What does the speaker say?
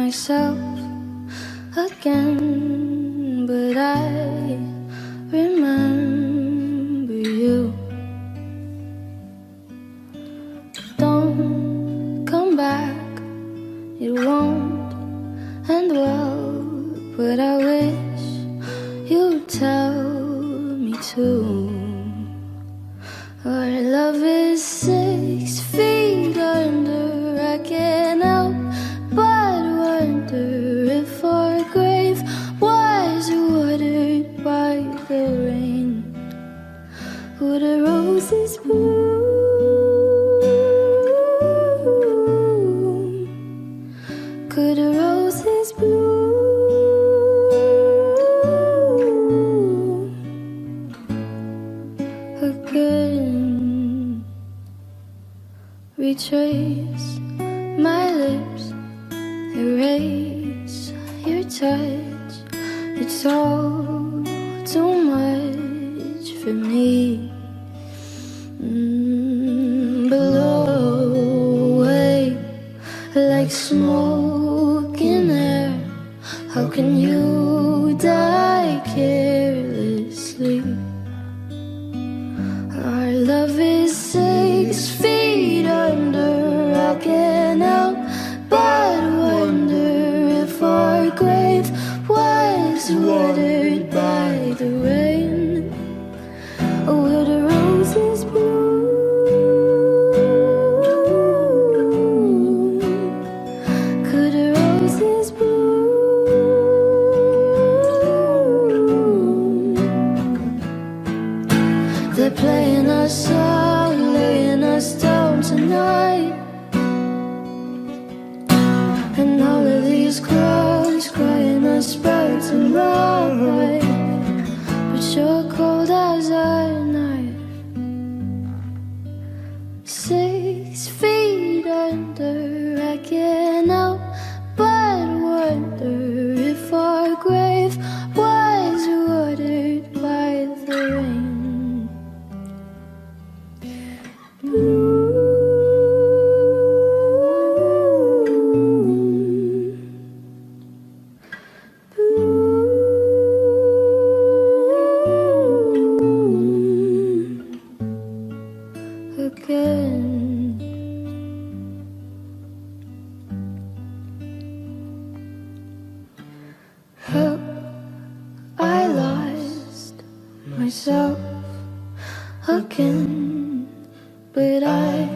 myself again, but I remember you. Don't come back, it won't end well, but I wish you'd tell me to. Our love is 6 feet under, I can't help but wonder if our grave was watered by the rain. Would the roses bloom? Could the roses bloom again? Retrace my lips, erase your touch. It's all too much for me. Blow away like smoke in air. How can you die carelessly? Our love is 6 feet under, I can't help but wonder if our grave was watered by the rain. Will the roses bloom? Could the roses bloom? They're playing our song, laying us down tonight, and all of these crowds crying us back to life. But you're cold as a knife, 6 feet under, I can't help but wonder if our grave was watered by the rain. Again. How I lost myself again, but I